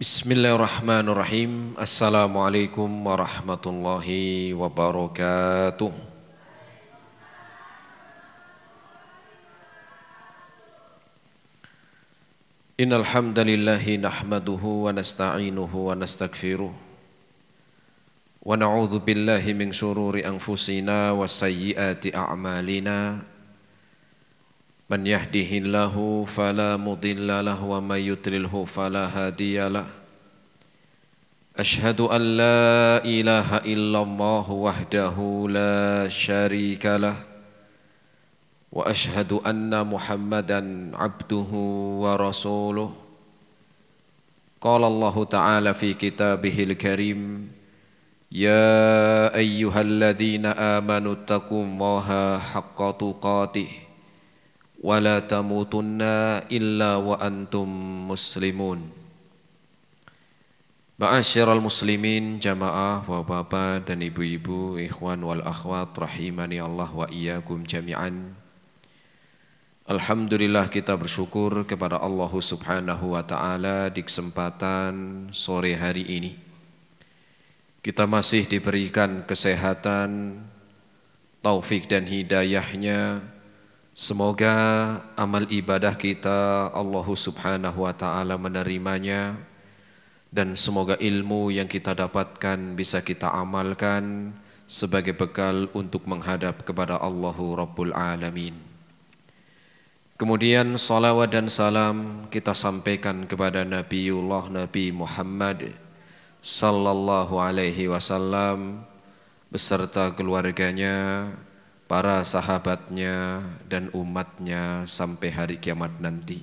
Bismillahirrahmanirrahim. Assalamualaikum warahmatullahi wabarakatuh. Innal hamdalillahi nahmaduhu wa nasta'inuhu wa nastaghfiruh. Wa na'udzu billahi min syururi anfusina wa sayyiati a'malina. Man yahdihillahu fala mudilla lahu wa may yudlilhu fala hadiyalah. Ashhadu an la ilaha illallah wahdahu la syarikalah wa ashhadu anna Muhammadan abduhu wa rasuluh. Qala Allah Ta'ala fi kitabihil karim, ya ayyuhalladzina amanu taqullaha haqqa tuqatih wa la tamutunna illa wa antum muslimun. Ma'asyiral muslimin, jamaah, bapak-bapak dan ibu-ibu, ikhwan wal akhwat rahimani Allah wa iyyakum jami'an. Alhamdulillah, kita bersyukur kepada Allah Subhanahu wa taala di kesempatan sore hari ini. Kita masih diberikan kesehatan, taufik dan hidayahnya. Semoga amal ibadah kita Allah Subhanahu wa taala menerimanya, dan semoga ilmu yang kita dapatkan bisa kita amalkan sebagai bekal untuk menghadap kepada Allahu Rabbul Alamin. Kemudian salawat dan salam kita sampaikan kepada Nabiullah Nabi Muhammad sallallahu alaihi wasallam beserta keluarganya, para sahabatnya dan umatnya sampai hari kiamat nanti.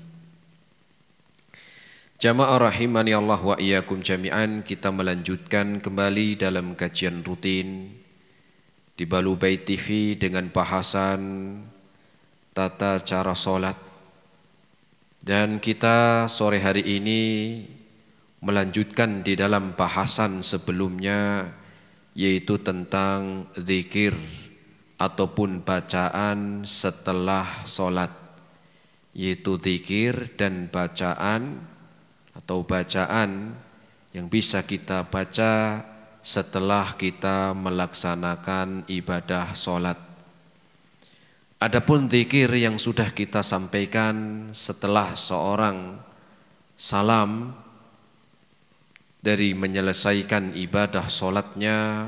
Jamaah rahimani Allah wa iyyakum jami'an, kita melanjutkan kembali dalam kajian rutin di Balubay TV dengan bahasan tata cara sholat. Dan kita sore hari ini melanjutkan di dalam bahasan sebelumnya, yaitu tentang zikir ataupun bacaan setelah sholat, yaitu zikir dan bacaan atau bacaan yang bisa kita baca setelah kita melaksanakan ibadah sholat. Adapun zikir yang sudah kita sampaikan setelah seorang salam dari menyelesaikan ibadah sholatnya,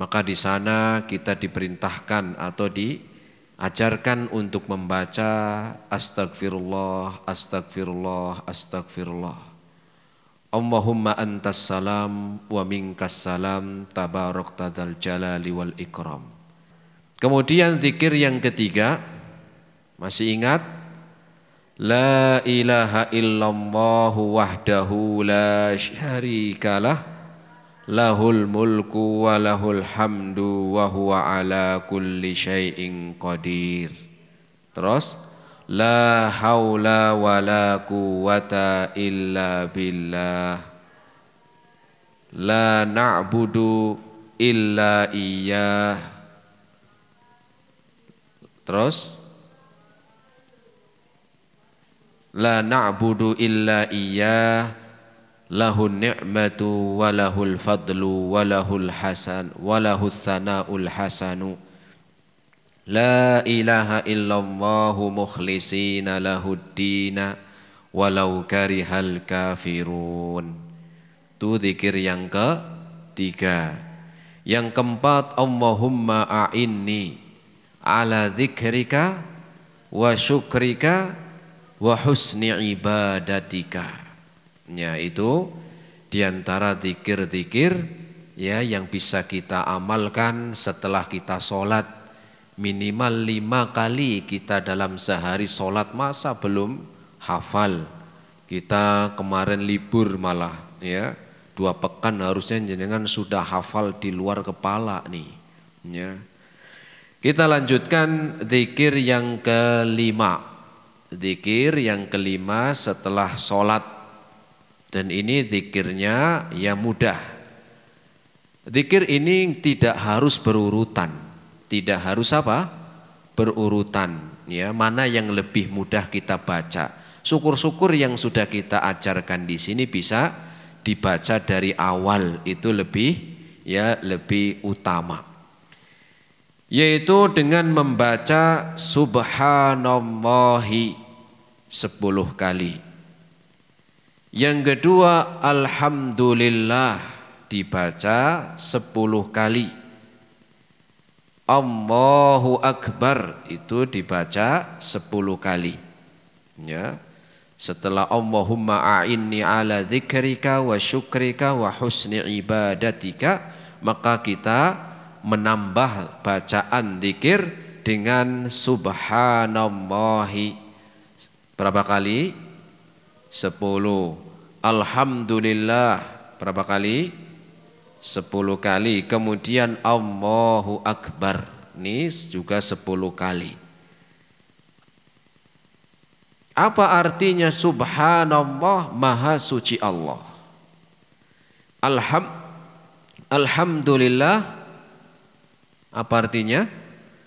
maka di sana kita diperintahkan atau diajarkan untuk membaca astagfirullah, astagfirullah, astagfirullah. Allahumma antas salam wa minkas salam tabarakta dzal jalali wal ikram. Kemudian zikir yang ketiga, masih ingat? La ilaha illallah wahdahu la syarikalah, lahul mulku wa lahul hamdu wa huwa ala kulli syai'in qadir. Terus la haula wa la quwwata illa billah, la na'budu illa iyyah. Terus la na'budu illa iyyah, lahun ni'matu wa lahul fadlu wa lahul hasan wa lahus sana'ul hasanu, la ilaha illallahu mukhlisina lahuddina walau karihal kafirun. Itu zikir yang ketiga. Yang keempat, Allahumma a'inni ala zikrika wa syukrika wa husni ibadatika. Ya, itu diantara zikir-zikir ya yang bisa kita amalkan setelah kita sholat. Minimal 5 kali kita dalam sehari sholat, masa belum hafal? Kita kemarin libur malah ya, 2 pekan harusnya jenengan sudah hafal di luar kepala nih ya. Kita lanjutkan zikir yang kelima. Zikir yang kelima setelah sholat. Dan ini zikirnya ya mudah. Zikir ini tidak harus berurutan. Tidak harus apa? Berurutan. Ya, mana yang lebih mudah kita baca. Syukur-syukur yang sudah kita ajarkan di sini bisa dibaca dari awal itu lebih utama. Yaitu dengan membaca subhanallahi 10 kali. Yang kedua alhamdulillah dibaca 10 kali. Allahu akbar itu dibaca 10 kali. Ya. Setelah Allahumma a'inni ala dzikrika wa syukrika wa husni ibadatika, maka kita menambah bacaan dzikir dengan subhanallahi berapa kali? 10. Alhamdulillah berapa kali? 10 kali. Kemudian Allahu akbar ini juga 10 kali. Apa artinya subhanallah, maha suci Allah? Alhamdulillah apa artinya?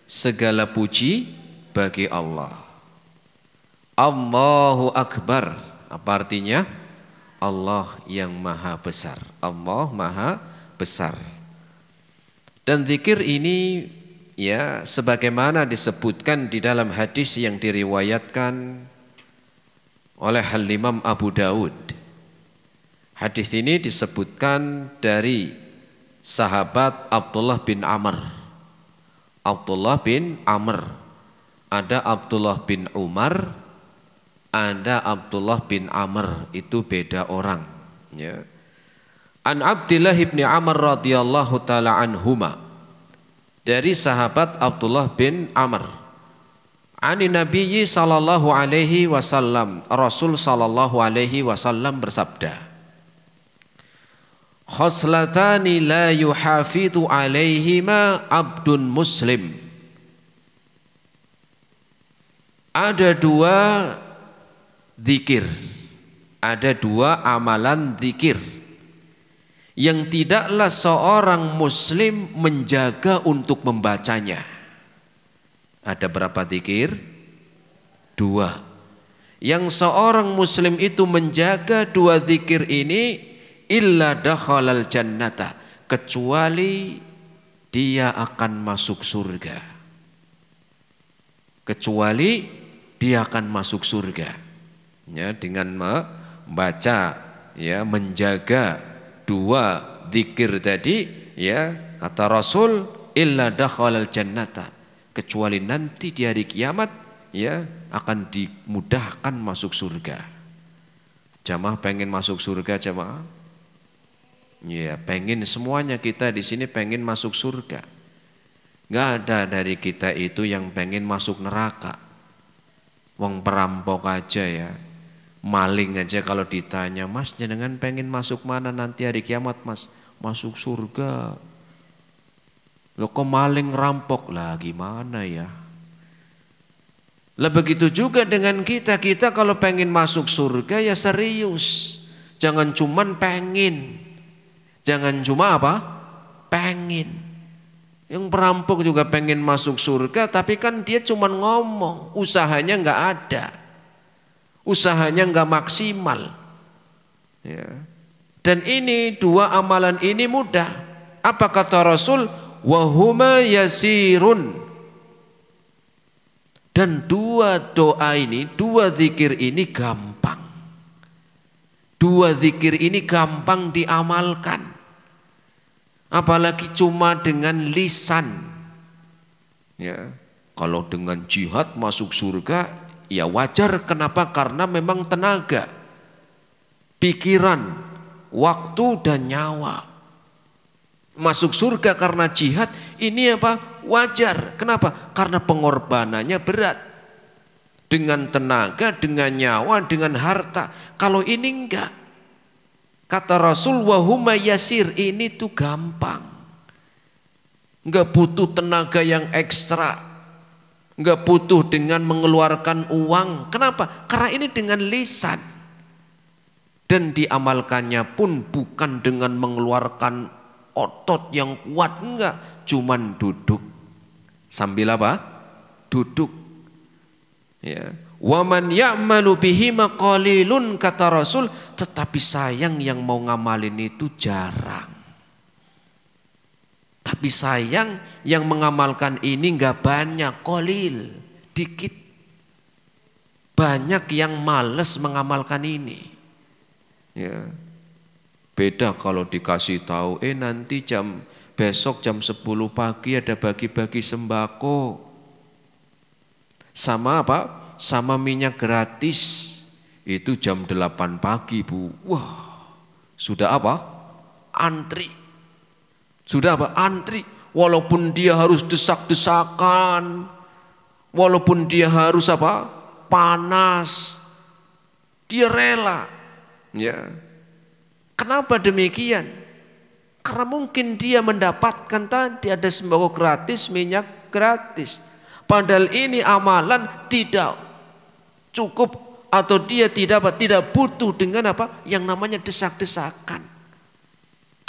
Segala puji bagi Allah. Allahu akbar apa artinya? Allah yang maha besar. Allah maha besar. Dan zikir ini ya sebagaimana disebutkan di dalam hadis yang diriwayatkan oleh Al-Imam Abu Daud. Hadis ini disebutkan dari sahabat Abdullah bin Amr. Abdullah bin Amr. Ada Abdullah bin Umar, ada Abdullah bin Amr, itu beda orang. Ya. An Abdullah bin Amr radhiyallahu taala anhuma, dari sahabat Abdullah bin Amr. Ani Nabi sallallahu alaihi wasallam, Rasul sallallahu alaihi wasallam bersabda, khoslatani la yuhafidhu alaihima abdun muslim. Ada 2 zikir, ada 2 amalan zikir yang tidaklah seorang muslim menjaga untuk membacanya. Ada berapa zikir? 2. Yang seorang muslim itu menjaga 2 zikir ini, illa dakhalal jannata, kecuali dia akan masuk surga. Kecuali dia akan masuk surga. Ya, dengan membaca, ya, menjaga 2 zikir tadi, ya, kata Rasul, illa dakhalal jannata, kecuali nanti di hari kiamat ya akan dimudahkan masuk surga. Jamaah pengen masuk surga jamaah? Ya, pengen semuanya, kita di sini pengen masuk surga. Nggak ada dari kita itu yang pengen masuk neraka. Wong perampok aja ya, maling aja kalau ditanya, Mas jenengan pengen masuk mana nanti hari kiamat Mas? Masuk surga. Loh kok maling rampok lah, gimana ya? Lah begitu juga dengan kita kalau pengen masuk surga ya serius. Jangan cuman pengen. Jangan cuma apa? Pengen. Yang perampok juga pengen masuk surga, tapi kan dia cuman ngomong, usahanya nggak ada. Usahanya nggak maksimal. Ya. Dan ini 2 amalan ini mudah. Apa kata Rasul? Wahuma yasirun, dan 2 doa ini, 2 zikir ini gampang. 2 zikir ini gampang diamalkan, apalagi cuma dengan lisan. Ya, kalau dengan jihad masuk surga ya wajar. Kenapa? Karena memang tenaga, pikiran, waktu dan nyawa. Masuk surga karena jihad ini apa? Wajar. Kenapa? Karena pengorbanannya berat. Dengan tenaga, dengan nyawa, dengan harta. Kalau ini enggak. Kata Rasul, wahuma yasir, ini tuh gampang. Enggak butuh tenaga yang ekstra. Enggak butuh dengan mengeluarkan uang. Kenapa? Karena ini dengan lisan. Dan diamalkannya pun bukan dengan mengeluarkan otot yang kuat, enggak, cuman duduk. Sambil apa? Duduk. Ya. Wa man ya'malu bihi qalilun, kata Rasul, tetapi sayang yang mau ngamalin itu jarang. Tapi sayang yang mengamalkan ini enggak banyak, qalil, dikit. Banyak yang males mengamalkan ini. Ya. Beda kalau dikasih tahu, nanti besok jam 10 pagi ada bagi-bagi sembako. Sama apa? Sama minyak gratis. Itu jam 8 pagi, Bu. Wah, sudah apa? Antri. Sudah apa? Antri. Walaupun dia harus desak-desakan, walaupun dia harus apa? Panas, dia rela. Ya. Kenapa demikian? Karena mungkin dia mendapatkan tadi ada sembako gratis, minyak gratis. Padahal ini amalan tidak cukup atau dia tidak butuh dengan apa? Yang namanya desak-desakan.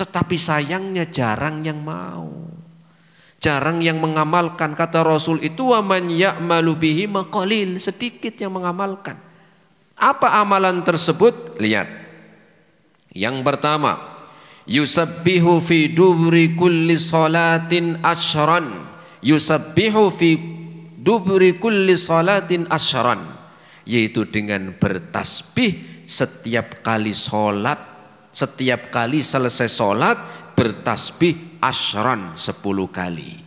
Tetapi sayangnya jarang yang mau. Jarang yang mengamalkan. Kata Rasul itu, wa man ya'malu bihi qalil, sedikit yang mengamalkan. Apa amalan tersebut? Lihat. Yang pertama, yusabbihu fi dubri kulli salatin asyran. Yusabbihu fi dubri kulli salatin asyran, yaitu dengan bertasbih setiap kali sholat, setiap kali selesai sholat bertasbih asyran 10 kali.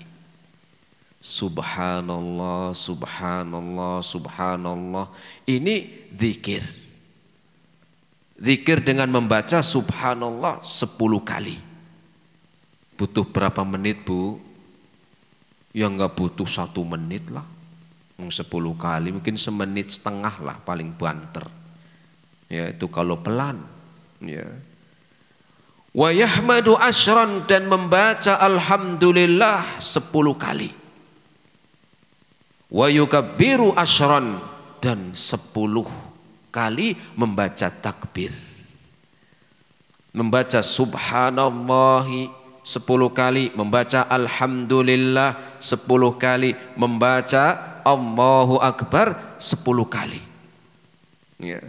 Subhanallah, subhanallah, subhanallah. Ini zikir. Zikir dengan membaca subhanallah 10 kali. Butuh berapa menit, Bu? Ya enggak butuh 1 menit lah. 10 kali mungkin 1,5 menit lah paling banter. Ya, itu kalau pelan. Ya. Wa yahmadu asyran, dan membaca alhamdulillah 10 kali. Wa yukabbiru asyran, dan 10 kali membaca takbir. Membaca subhanallahi 10 kali, membaca alhamdulillah 10 kali, membaca Allahu akbar 10 kali. Ya.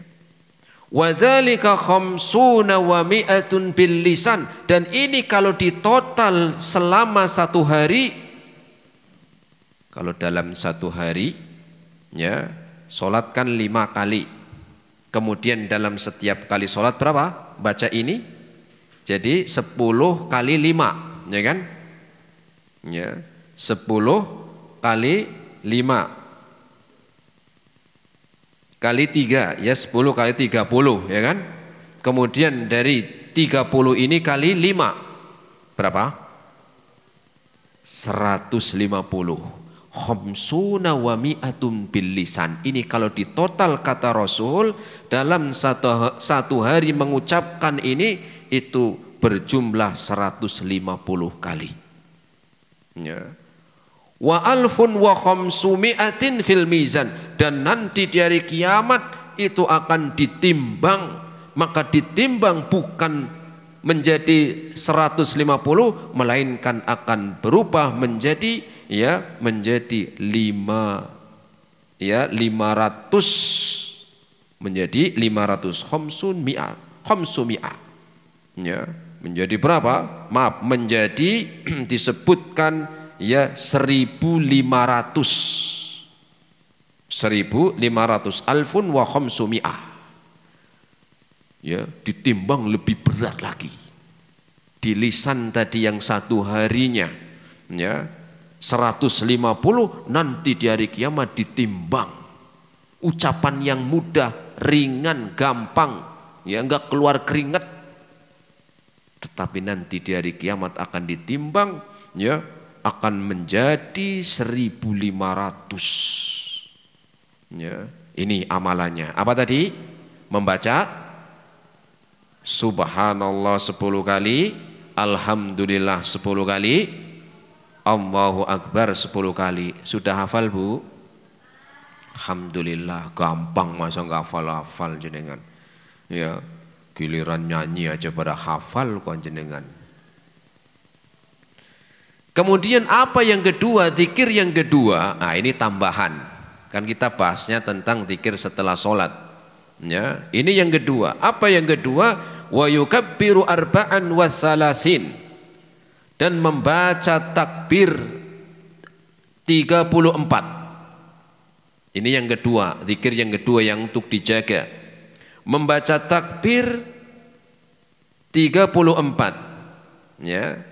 Wa dzalika khamsuna wa mi'atun bil lisan, dan ini kalau ditotal selama 1 hari. Kalau dalam 1 hari ya, salat kan 5 kali. Kemudian dalam setiap kali sholat berapa? Baca ini. Jadi 10 kali 5. Ya kan? Ya, 10 kali 5. Kali 3. Ya, 10 kali 30. Ya kan? Kemudian dari 30 ini kali 5. Berapa? 150. Khamsuna wa mi'atun bil lisan. Ini kalau ditotal, kata Rasul, dalam satu hari mengucapkan ini itu berjumlah 150 kali. Ya. Wa alfun wa khamsumi'atin fil mizan, dan nanti di hari kiamat itu akan ditimbang, maka ditimbang bukan menjadi 150, melainkan akan berubah menjadi 500, menjadi 500 khamsun mi'ah, ya, menjadi berapa? Maaf, menjadi disebutkan 1500 alfun wa khamsumi'ah. Ya, ditimbang lebih berat lagi. Di lisan tadi yang 1 harinya ya 150, nanti di hari kiamat ditimbang. Ucapan yang mudah, ringan, gampang, ya enggak keluar keringat. Tetapi nanti di hari kiamat akan ditimbang, ya, akan menjadi 1500. Ya, ini amalannya. Apa tadi? Membaca subhanallah 10 kali, alhamdulillah 10 kali, Allahu akbar 10 kali. Sudah hafal, Bu? Alhamdulillah, gampang, masa enggak hafal-hafal jenengan. Ya, giliran nyanyi aja pada hafal kok jenengan. Kemudian apa yang kedua? Zikir yang kedua. Nah, ini tambahan. Kan kita bahasnya tentang zikir setelah sholat. Ya, ini yang kedua. Apa yang kedua? Wa yukabbiru arba'an wa salasin, dan membaca takbir 34. Ini yang kedua, zikir yang kedua yang untuk dijaga. Membaca takbir 34. Ya.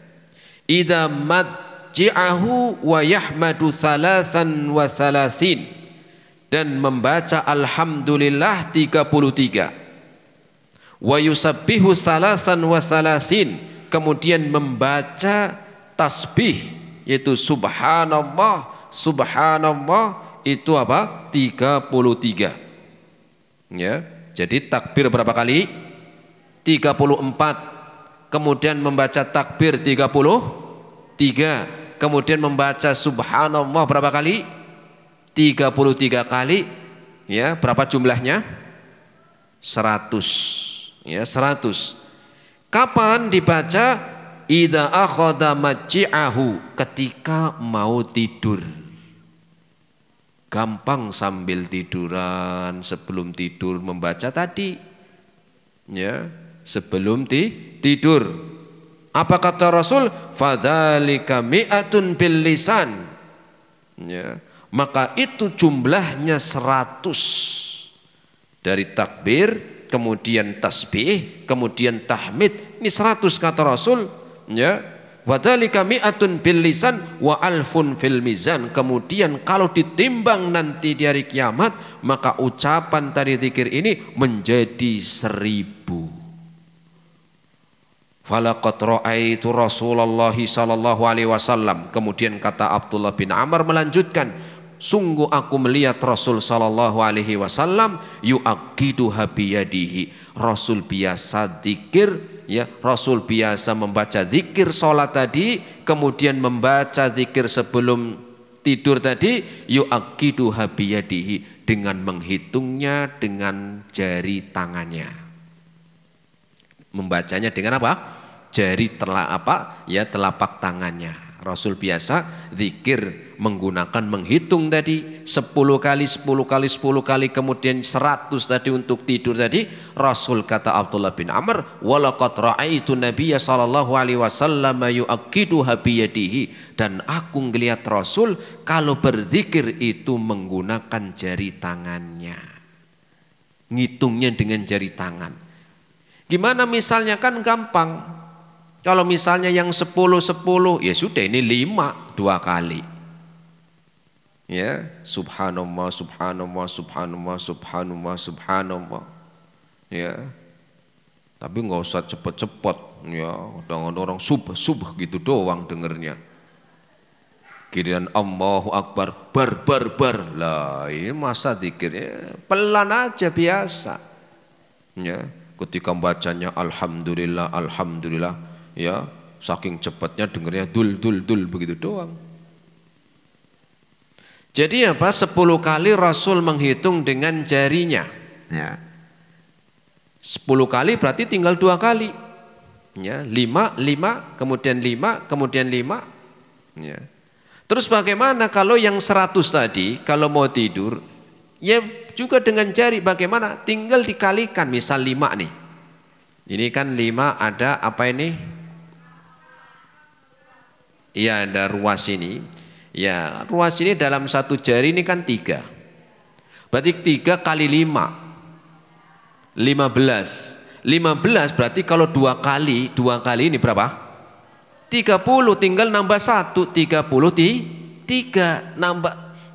Idza madji'ahu wa yahmadu salasan wa salasin, dan membaca alhamdulillah 33. Wa yusabbihu salasan wa salasin, kemudian membaca tasbih yaitu subhanallah, subhanallah, itu apa? 33. Ya. Jadi takbir berapa kali? 34. Kemudian membaca takbir 33. Kemudian membaca subhanallah berapa kali? 33 kali. Ya, berapa jumlahnya? 100. Ya, 100. Kapan dibaca? Idza akhadha maj'i'ahu, ketika mau tidur. Gampang sambil tiduran, sebelum tidur membaca tadi. Ya, sebelum tidur. Apa kata Rasul? Fadzalika mi'atun bil lisan. Ya, maka itu jumlahnya 100. Dari takbir, kemudian tasbih, kemudian tahmid. Ini 100 kata Rasul. Ya, wadzalika mi'atun bil lisan wa alfun fil mizan. Kemudian kalau ditimbang nanti di hari kiamat, maka ucapan tadi zikir ini menjadi 1000. Falaqad ra'aitu Rasulullah sallallahu alaihi wasallam. Kemudian kata Abdullah bin Amr melanjutkan, sungguh aku melihat Rasul sallallahu alaihi wasallam yu'aqiduha biyadihi. Rasul biasa zikir, ya, Rasul biasa membaca zikir sholat tadi, kemudian membaca zikir sebelum tidur tadi, yu'aqiduha biyadihi, dengan menghitungnya dengan jari tangannya. Membacanya dengan apa? Jari telapak tangannya. Rasul biasa zikir menggunakan menghitung tadi 10 kali 10 kali 10 kali, kemudian 100 tadi untuk tidur tadi. Rasul kata Abdullah bin Amr, walaqad ra'aitu nabiyya sallallahu alaihi wasallam yu'aqiduha biyadihi, dan aku ngelihat Rasul kalau berzikir itu menggunakan jari tangannya, ngitungnya dengan jari tangan. Gimana misalnya? Kan gampang. Kalau misalnya yang 10-10, ya sudah, ini 5 2 kali. Ya, subhanallah, subhanallah, subhanallah, subhanallah, subhanallah. Ya. Tapi nggak usah cepet-cepet, ya, dengan orang subh gitu doang dengernya. Kirian Allahu Akbar, bar. Lah, ini masa zikirnya pelan aja biasa. Ya. Ketika bacanya alhamdulillah, alhamdulillah, ya, saking cepatnya dengernya dul begitu doang. Jadi apa? 10 kali Rasul menghitung dengan jarinya. Ya. 10 kali berarti tinggal 2 kali. Ya, 5, kemudian 5, kemudian 5. Ya. Terus bagaimana kalau yang 100 tadi, kalau mau tidur, ya juga dengan jari. Bagaimana? Tinggal dikalikan, misal 5 nih. Ini kan 5 ada apa ini? Iya, ada ruas ini. Ya, ruas ini dalam satu jari ini kan 3. Berarti 3 kali 5. 15. 15 berarti kalau 2 kali ini berapa? 30, tinggal nambah 1, 33,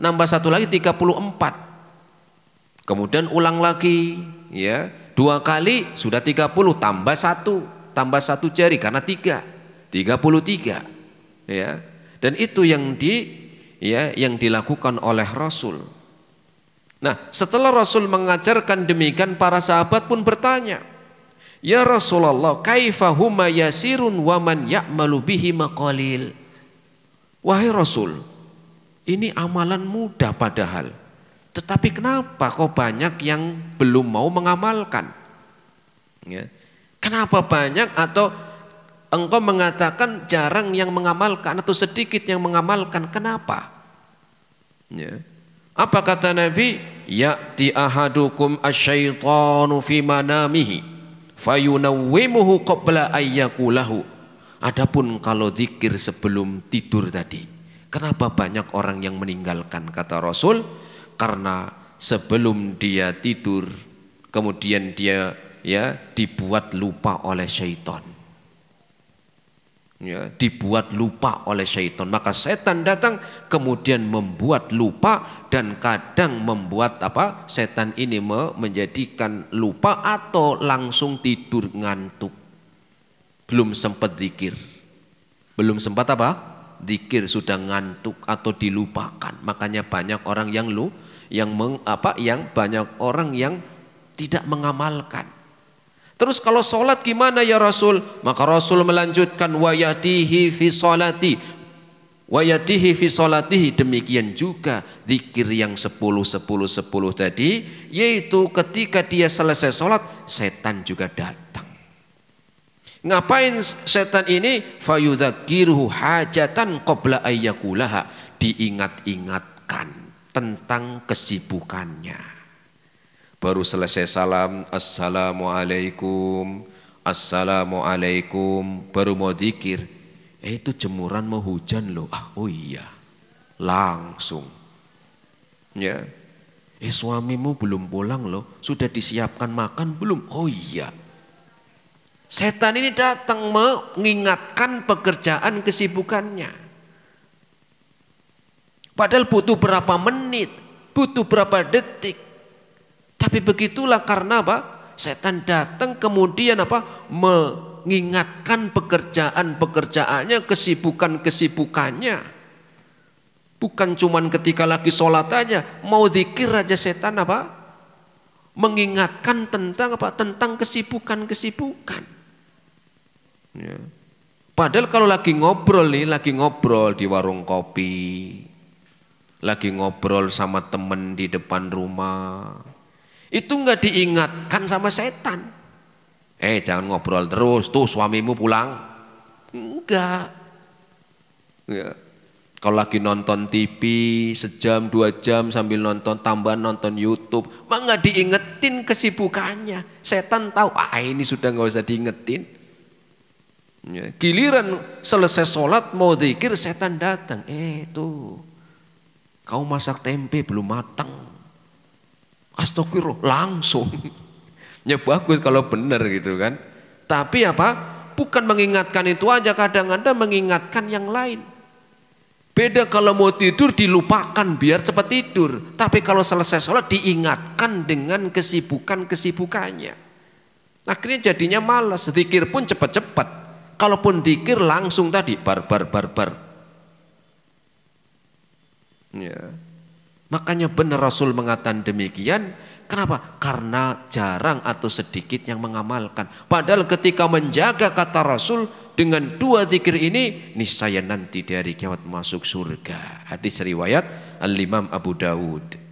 nambah 1 lagi 34. Kemudian ulang lagi, ya, 2 kali sudah 30, tambah 1 jari karena 33, ya. Dan itu yang dilakukan oleh Rasul. Nah, setelah Rasul mengajarkan demikian, para sahabat pun bertanya, ya Rasulullah, kaifa huma yasirun wa man ya'malu bihi maqalil. Wahai Rasul, ini amalan mudah padahal, tetapi kenapa kok banyak yang belum mau mengamalkan? Ya. Kenapa banyak, atau engkau mengatakan jarang yang mengamalkan atau sedikit yang mengamalkan? Kenapa? Ya. Apa kata Nabi? Ya'ti ahadukum asyaitanu fi manamihi fayunawwimuhu qabla ayyakulahu. Adapun kalau zikir sebelum tidur tadi, kenapa banyak orang yang meninggalkan? Kata Rasul, karena sebelum dia tidur kemudian dia dibuat lupa oleh syaitan. Ya, dibuat lupa oleh syaitan, maka setan datang kemudian membuat lupa, dan kadang membuat setan ini menjadikan lupa atau langsung tidur ngantuk, belum sempat zikir, belum sempat zikir sudah ngantuk atau dilupakan. Makanya banyak orang yang banyak orang yang tidak mengamalkan. Terus kalau sholat gimana ya Rasul? Maka Rasul melanjutkan wayatihi fi sholati, wayatihi fi sholatihi. Demikian juga zikir yang 10-10-10 tadi, yaitu ketika dia selesai sholat, setan juga datang. Ngapain setan ini? Fayudzakiruhu hajatan qabla ayyakulaha. Diingat-ingatkan tentang kesibukannya. Baru selesai salam, assalamualaikum, assalamualaikum, baru mau zikir, itu jemuran mau hujan loh. Oh iya, langsung. Ya, suamimu belum pulang loh, sudah disiapkan makan belum? Oh iya. Setan ini datang mengingatkan pekerjaan kesibukannya. Padahal butuh berapa menit, butuh berapa detik. Tapi begitulah, karena setan datang kemudian mengingatkan pekerjaan-pekerjaannya, kesibukan-kesibukannya. Bukan cuman ketika lagi sholat aja, mau zikir aja setan mengingatkan tentang kesibukan-kesibukan. Ya. Padahal kalau lagi ngobrol di warung kopi, lagi ngobrol sama temen di depan rumah, itu enggak diingatkan sama setan. Jangan ngobrol terus, tuh suamimu pulang. Enggak. Ya. Kalau lagi nonton TV sejam 2 jam sambil nonton, tambah nonton YouTube, mah enggak diingetin kesibukannya. Setan tahu, ini sudah enggak usah diingetin. Ya. Giliran selesai sholat mau zikir, setan datang. Tuh, kau masak tempe belum matang. Astagfirullah, langsung. Ya bagus kalau benar gitu kan. Tapi bukan mengingatkan itu aja, kadang-kadang mengingatkan yang lain. Beda kalau mau tidur dilupakan biar cepat tidur. Tapi kalau selesai sholat diingatkan dengan kesibukan-kesibukannya. Akhirnya jadinya malas, zikir pun cepat-cepat. Kalaupun zikir langsung tadi bar. Ya. Makanya benar Rasul mengatakan demikian. Kenapa? Karena jarang atau sedikit yang mengamalkan. Padahal ketika menjaga kata Rasul dengan 2 zikir ini, niscaya nanti di hari kiamat masuk surga. Hadis riwayat Al-Imam Abu Dawud.